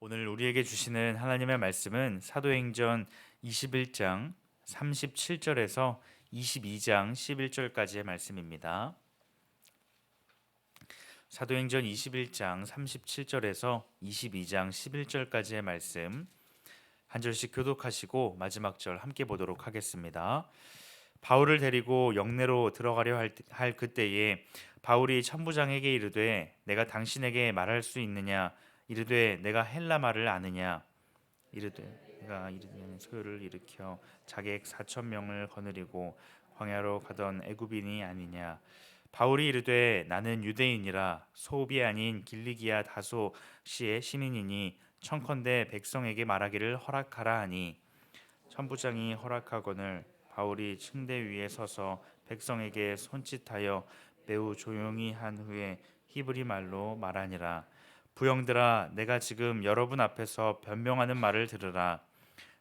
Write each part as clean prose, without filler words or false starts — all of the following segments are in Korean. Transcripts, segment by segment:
오늘 우리에게 주시는 하나님의 말씀은 사도행전 21장 37절에서 22장 11절까지의 말씀입니다. 사도행전 21장 37절에서 22장 11절까지의 말씀 한 절씩 교독하시고 마지막 절 함께 보도록 하겠습니다. 바울을 데리고 영내로 들어가려 할 그때에 바울이 천부장에게 이르되 내가 당신에게 말할 수 있느냐, 이르되 내가 헬라 말을 아느냐, 이르되 내가 이르되 소요를 일으켜 자객 4천 명을 거느리고 광야로 가던 애굽인이 아니냐. 바울이 이르되 나는 유대인이라 소읍이 아닌 길리기아 다소시의 시민이니 청컨대 백성에게 말하기를 허락하라 하니, 천부장이 허락하거늘 바울이 층대 위에 서서 백성에게 손짓하여 매우 조용히 한 후에 히브리 말로 말하니라. 부형들아, 내가 지금 여러분 앞에서 변명하는 말을 들으라.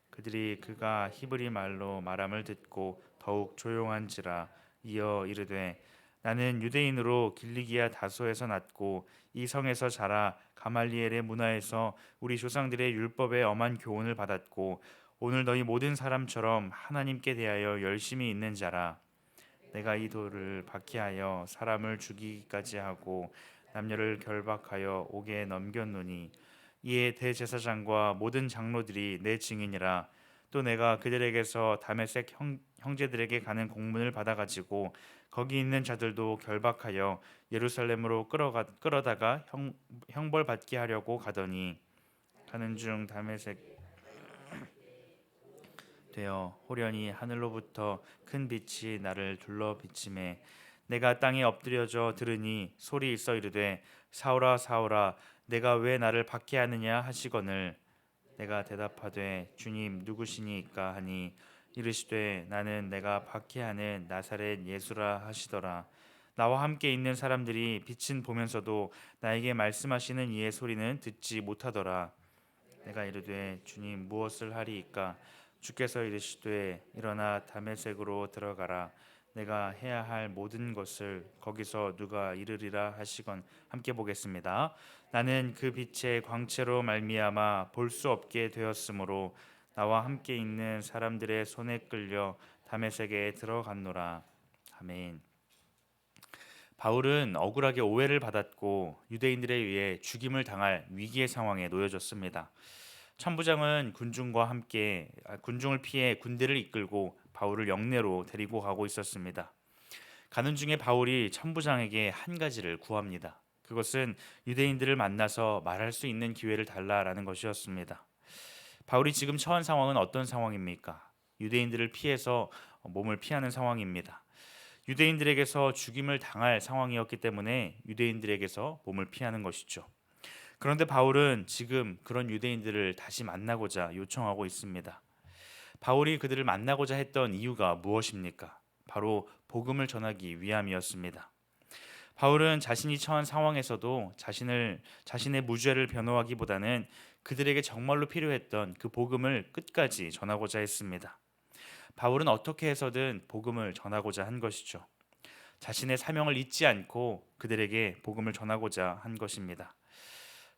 그들이 그가 히브리 말로 말함을 듣고 더욱 조용한지라. 이어 이르되 나는 유대인으로 길리기아 다소에서 났고 이 성에서 자라 가말리엘의 문화에서 우리 조상들의 율법의 엄한 교훈을 받았고 오늘 너희 모든 사람처럼 하나님께 대하여 열심히 있는 자라. 내가 이 돌을 박해하여 사람을 죽이기까지 하고 남녀를 결박하여 옥에 넘겼노니 이에 대제사장과 모든 장로들이 내 증인이라. 또 내가 그들에게서 다메섹 형제들에게 가는 공문을 받아가지고 거기 있는 자들도 결박하여 예루살렘으로 끌어다가 형벌 받게 하려고 가더니 가는 중 다메섹 되어 호련히 하늘로부터 큰 빛이 나를 둘러 비침에 내가 땅에 엎드려져 들으니 소리 있어 이르되 사울아 사울아 내가 왜 나를 박해하느냐 하시거늘 내가 대답하되 주님 누구시니까 하니 이르시되 나는 내가 박해하는 나사렛 예수라 하시더라. 나와 함께 있는 사람들이 빛은 보면서도 나에게 말씀하시는 이의 소리는 듣지 못하더라. 내가 이르되 주님 무엇을 하리이까? 주께서 이르시되 일어나 다메섹으로 들어가라. 내가 해야 할 모든 것을 거기서 누가 이르리라 하시건. 함께 보겠습니다. 나는 그 빛의 광채로 말미암아 볼 수 없게 되었으므로 나와 함께 있는 사람들의 손에 끌려 다메섹에 들어갔노라. 아멘. 바울은 억울하게 오해를 받았고 유대인들에 의해 죽임을 당할 위기의 상황에 놓여졌습니다. 천부장은 군중을 피해 군대를 이끌고 바울을 영내로 데리고 가고 있었습니다. 가는 중에 바울이 천부장에게 한 가지를 구합니다. 그것은 유대인들을 만나서 말할 수 있는 기회를 달라라는 것이었습니다. 바울이 지금 처한 상황은 어떤 상황입니까? 유대인들을 피해서 몸을 피하는 상황입니다. 유대인들에게서 죽임을 당할 상황이었기 때문에 유대인들에게서 몸을 피하는 것이죠. 그런데 바울은 지금 그런 유대인들을 다시 만나고자 요청하고 있습니다. 바울이 그들을 만나고자 했던 이유가 무엇입니까? 바로 복음을 전하기 위함이었습니다. 바울은 자신이 처한 상황에서도 자신의 무죄를 변호하기보다는 그들에게 정말로 필요했던 그 복음을 끝까지 전하고자 했습니다. 바울은 어떻게 해서든 복음을 전하고자 한 것이죠. 자신의 사명을 잊지 않고 그들에게 복음을 전하고자 한 것입니다.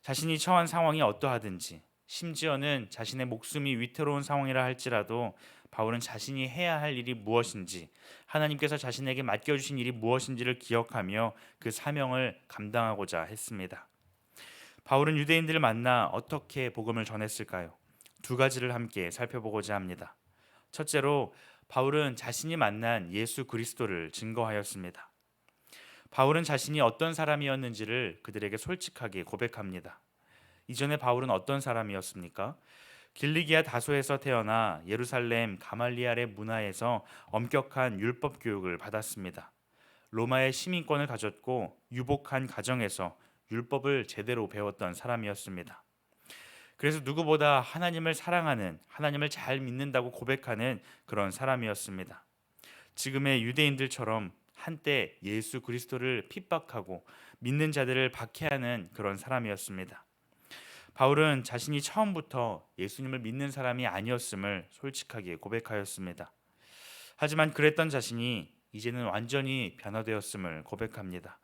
자신이 처한 상황이 어떠하든지, 심지어는 자신의 목숨이 위태로운 상황이라 할지라도 바울은 자신이 해야 할 일이 무엇인지, 하나님께서 자신에게 맡겨주신 일이 무엇인지를 기억하며 그 사명을 감당하고자 했습니다. 바울은 유대인들을 만나 어떻게 복음을 전했을까요? 두 가지를 함께 살펴보고자 합니다. 첫째로 바울은 자신이 만난 예수 그리스도를 증거하였습니다. 바울은 자신이 어떤 사람이었는지를 그들에게 솔직하게 고백합니다. 이전에 바울은 어떤 사람이었습니까? 길리기아 다소에서 태어나 예루살렘 가말리알의 문화에서 엄격한 율법 교육을 받았습니다. 로마의 시민권을 가졌고 유복한 가정에서 율법을 제대로 배웠던 사람이었습니다. 그래서 누구보다 하나님을 사랑하는, 하나님을 잘 믿는다고 고백하는 그런 사람이었습니다. 지금의 유대인들처럼 한때 예수 그리스도를 핍박하고 믿는 자들을 박해하는 그런 사람이었습니다. 바울은 자신이 처음부터 예수님을 믿는 사람이 아니었음을 솔직하게 고백하였습니다. 하지만 그랬던 자신이 이제는 완전히 변화되었음을 고백합니다.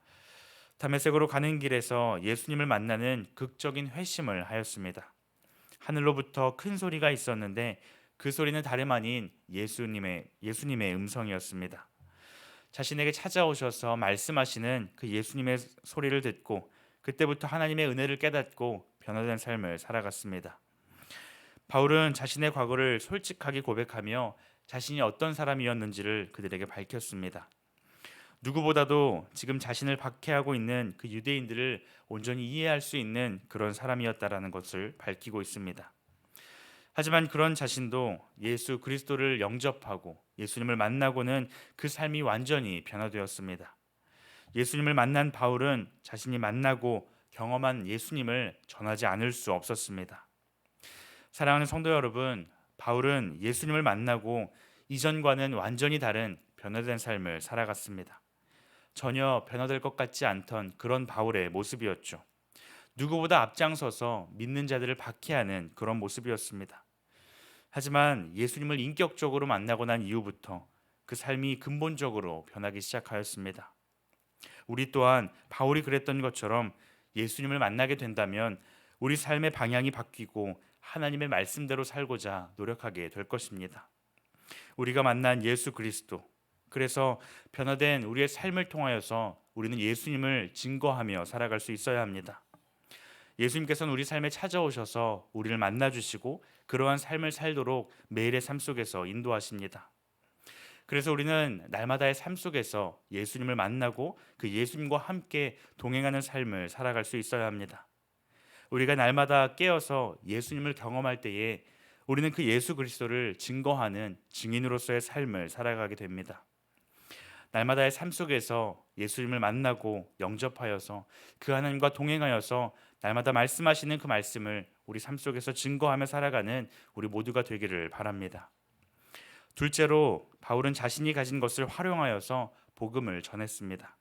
다메섹으로 가는 길에서 예수님을 만나는 극적인 회심을 하였습니다. 하늘로부터 큰 소리가 있었는데 그 소리는 다름 아닌 예수님의 음성이었습니다. 자신에게 찾아오셔서 말씀하시는 그 예수님의 소리를 듣고 그때부터 하나님의 은혜를 깨닫고 변화된 삶을 살아갔습니다. 바울은 자신의 과거를 솔직하게 고백하며 자신이 어떤 사람이었는지를 그들에게 밝혔습니다. 누구보다도 지금 자신을 박해하고 있는 그 유대인들을 온전히 이해할 수 있는 그런 사람이었다라는 것을 밝히고 있습니다. 하지만 그런 자신도 예수 그리스도를 영접하고 예수님을 만나고는 그 삶이 완전히 변화되었습니다. 예수님을 만난 바울은 자신이 만나고 경험한 예수님을 전하지 않을 수 없었습니다. 사랑하는 성도 여러분, 바울은 예수님을 만나고 이전과는 완전히 다른 변화된 삶을 살아갔습니다. 전혀 변화될 것 같지 않던 그런 바울의 모습이었죠. 누구보다 앞장서서 믿는 자들을 박해하는 그런 모습이었습니다. 하지만 예수님을 인격적으로 만나고 난 이후부터 그 삶이 근본적으로 변하기 시작하였습니다. 우리 또한 바울이 그랬던 것처럼 예수님을 만나게 된다면 우리 삶의 방향이 바뀌고 하나님의 말씀대로 살고자 노력하게 될 것입니다. 우리가 만난 예수 그리스도, 그래서 변화된 우리의 삶을 통하여서 우리는 예수님을 증거하며 살아갈 수 있어야 합니다. 예수님께서는 우리 삶에 찾아오셔서 우리를 만나주시고 그러한 삶을 살도록 매일의 삶 속에서 인도하십니다. 그래서 우리는 날마다의 삶 속에서 예수님을 만나고 그 예수님과 함께 동행하는 삶을 살아갈 수 있어야 합니다. 우리가 날마다 깨어서 예수님을 경험할 때에 우리는 그 예수 그리스도를 증거하는 증인으로서의 삶을 살아가게 됩니다. 날마다의 삶 속에서 예수님을 만나고 영접하여서 그 하나님과 동행하여서 날마다 말씀하시는 그 말씀을 우리 삶 속에서 증거하며 살아가는 우리 모두가 되기를 바랍니다. 둘째로 바울은 자신이 가진 것을 활용하여서 복음을 전했습니다.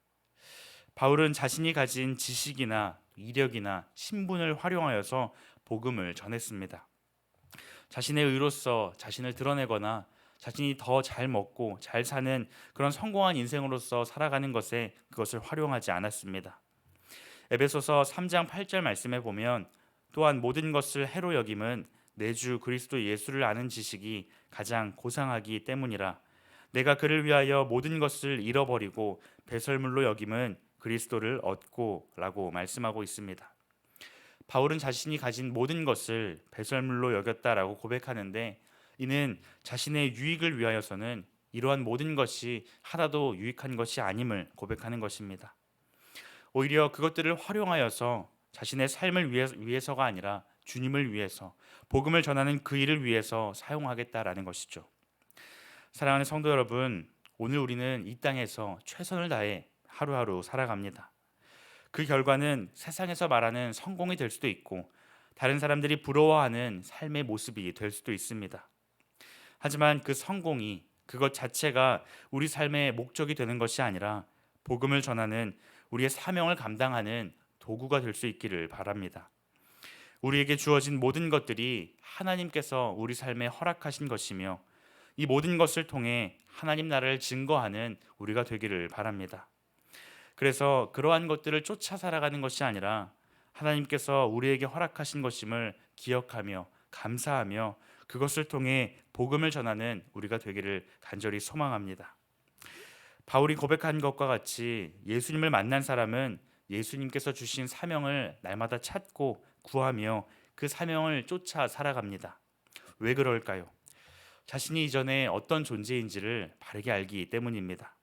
바울은 자신이 가진 지식이나 이력이나 신분을 활용하여서 복음을 전했습니다. 자신의 의로서 자신을 드러내거나 자신이 더 잘 먹고 잘 사는 그런 성공한 인생으로서 살아가는 것에 그것을 활용하지 않았습니다. 에베소서 3장 8절 말씀에 보면 또한 모든 것을 해로 여김은 내 주 그리스도 예수를 아는 지식이 가장 고상하기 때문이라. 내가 그를 위하여 모든 것을 잃어버리고 배설물로 여김은 그리스도를 얻고 라고 말씀하고 있습니다. 바울은 자신이 가진 모든 것을 배설물로 여겼다라고 고백하는데 이는 자신의 유익을 위하여서는 이러한 모든 것이 하나도 유익한 것이 아님을 고백하는 것입니다. 오히려 그것들을 활용하여서 자신의 삶을 위해서가 아니라 주님을 위해서 복음을 전하는 그 일을 위해서 사용하겠다라는 것이죠. 사랑하는 성도 여러분, 오늘 우리는 이 땅에서 최선을 다해 하루하루 살아갑니다. 그 결과는 세상에서 말하는 성공이 될 수도 있고 다른 사람들이 부러워하는 삶의 모습이 될 수도 있습니다. 하지만 그 성공이 그것 자체가 우리 삶의 목적이 되는 것이 아니라 복음을 전하는 우리의 사명을 감당하는 도구가 될 수 있기를 바랍니다. 우리에게 주어진 모든 것들이 하나님께서 우리 삶에 허락하신 것이며 이 모든 것을 통해 하나님 나라를 증거하는 우리가 되기를 바랍니다. 그래서 그러한 것들을 쫓아 살아가는 것이 아니라 하나님께서 우리에게 허락하신 것임을 기억하며 감사하며 그것을 통해 복음을 전하는 우리가 되기를 간절히 소망합니다. 바울이 고백한 것과 같이 예수님을 만난 사람은 예수님께서 주신 사명을 날마다 찾고 구하며 그 사명을 쫓아 살아갑니다. 왜 그럴까요? 자신이 이전에 어떤 존재인지를 바르게 알기 때문입니다.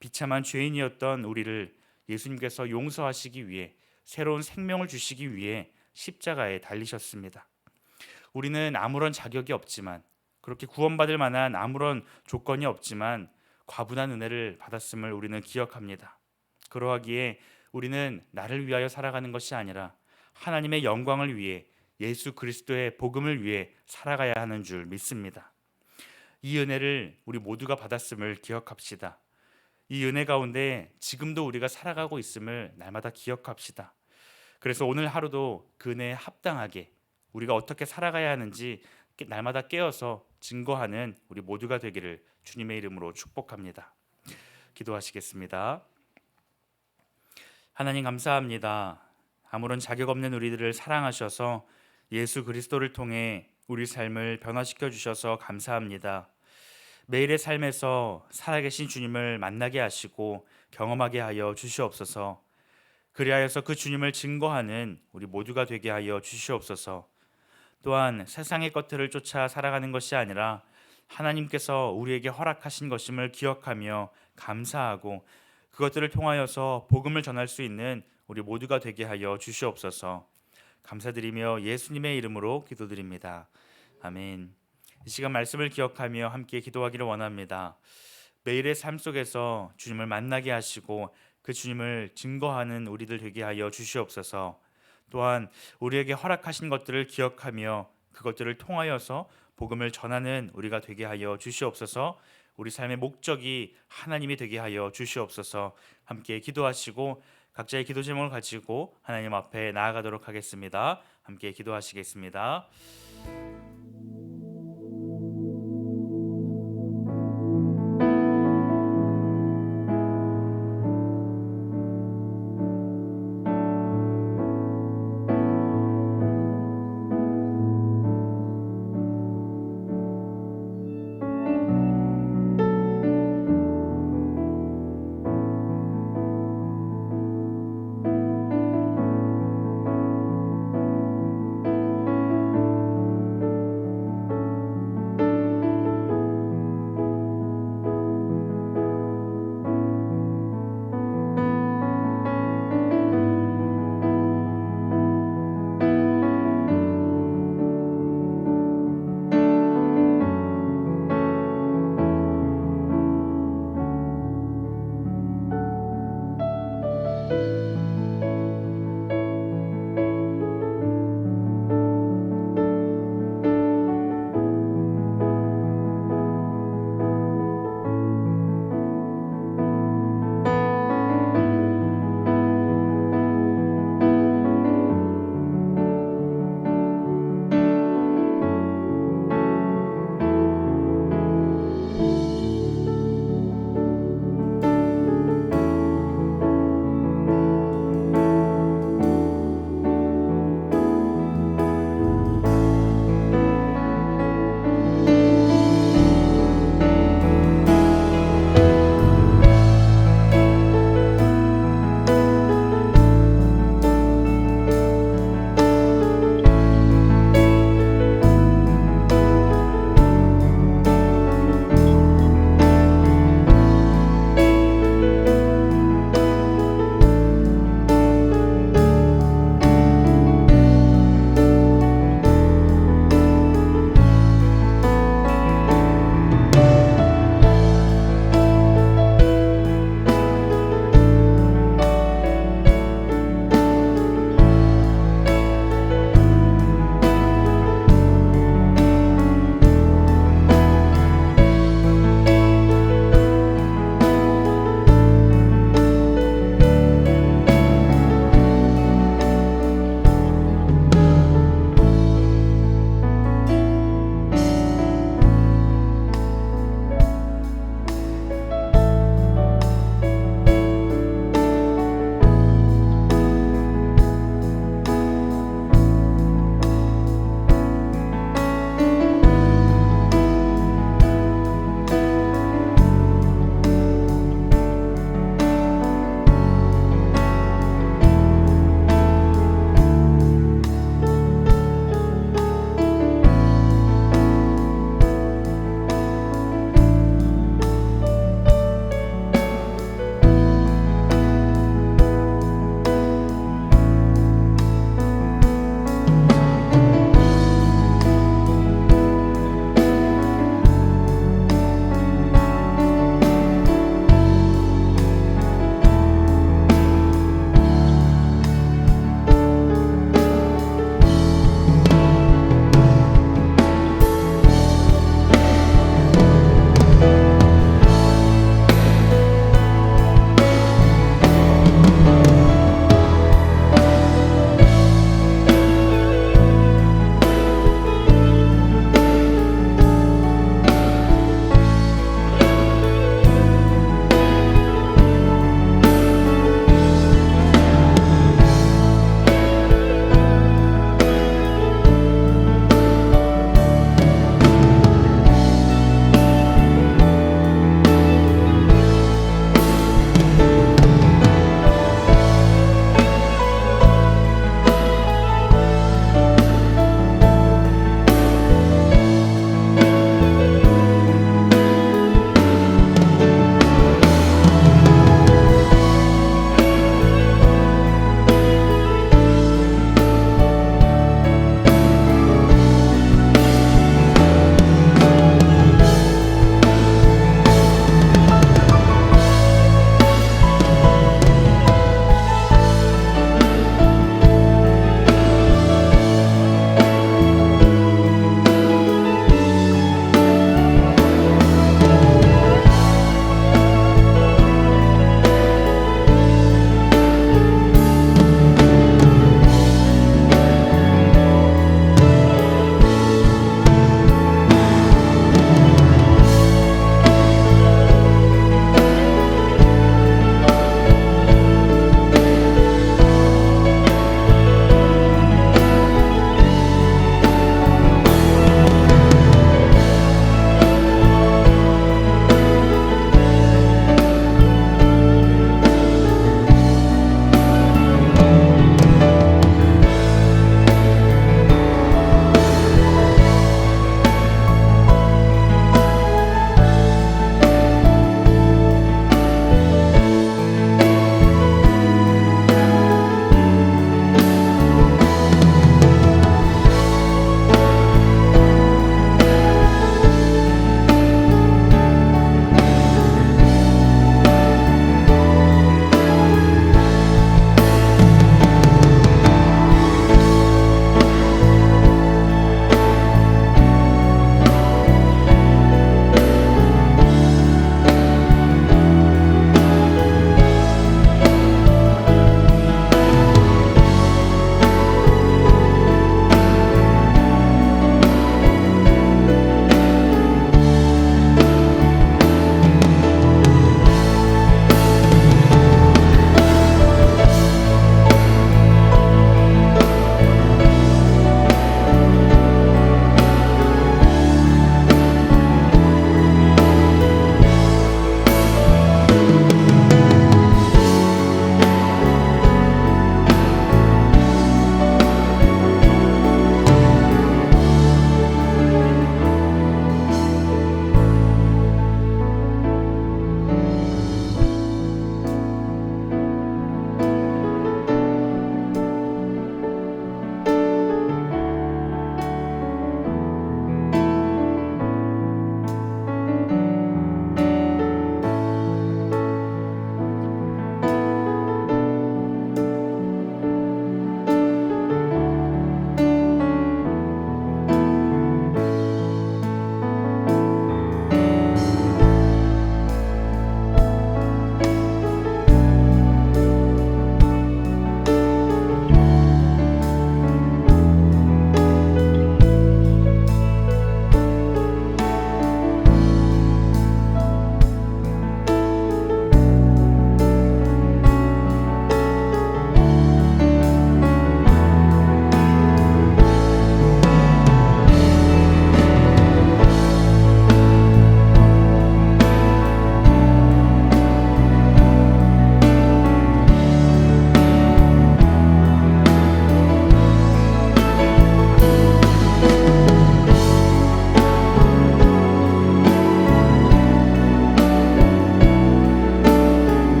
비참한 죄인이었던 우리를 예수님께서 용서하시기 위해 새로운 생명을 주시기 위해 십자가에 달리셨습니다. 우리는 아무런 자격이 없지만 그렇게 구원받을 만한 아무런 조건이 없지만 과분한 은혜를 받았음을 우리는 기억합니다. 그러하기에 우리는 나를 위하여 살아가는 것이 아니라 하나님의 영광을 위해 예수 그리스도의 복음을 위해 살아가야 하는 줄 믿습니다. 이 은혜를 우리 모두가 받았음을 기억합시다. 이 은혜 가운데 지금도 우리가 살아가고 있음을 날마다 기억합시다. 그래서 오늘 하루도 그 은혜에 합당하게 우리가 어떻게 살아가야 하는지 날마다 깨어서 증거하는 우리 모두가 되기를 주님의 이름으로 축복합니다. 기도하시겠습니다. 하나님 감사합니다. 아무런 자격 없는 우리들을 사랑하셔서 예수 그리스도를 통해 우리 삶을 변화시켜 주셔서 감사합니다. 매일의 삶에서 살아계신 주님을 만나게 하시고 경험하게 하여 주시옵소서. 그리하여서 그 주님을 증거하는 우리 모두가 되게 하여 주시옵소서. 또한 세상의 것들을 쫓아 살아가는 것이 아니라 하나님께서 우리에게 허락하신 것임을 기억하며 감사하고 그것들을 통하여서 복음을 전할 수 있는 우리 모두가 되게 하여 주시옵소서. 감사드리며 예수님의 이름으로 기도드립니다. 아멘. 이 시간 말씀을 기억하며 함께 기도하기를 원합니다. 매일의 삶 속에서 주님을 만나게 하시고 그 주님을 증거하는 우리들 되게 하여 주시옵소서. 또한 우리에게 허락하신 것들을 기억하며 그것들을 통하여서 복음을 전하는 우리가 되게 하여 주시옵소서. 우리 삶의 목적이 하나님이 되게 하여 주시옵소서. 함께 기도하시고 각자의 기도 제목을 가지고 하나님 앞에 나아가도록 하겠습니다. 함께 기도하시겠습니다.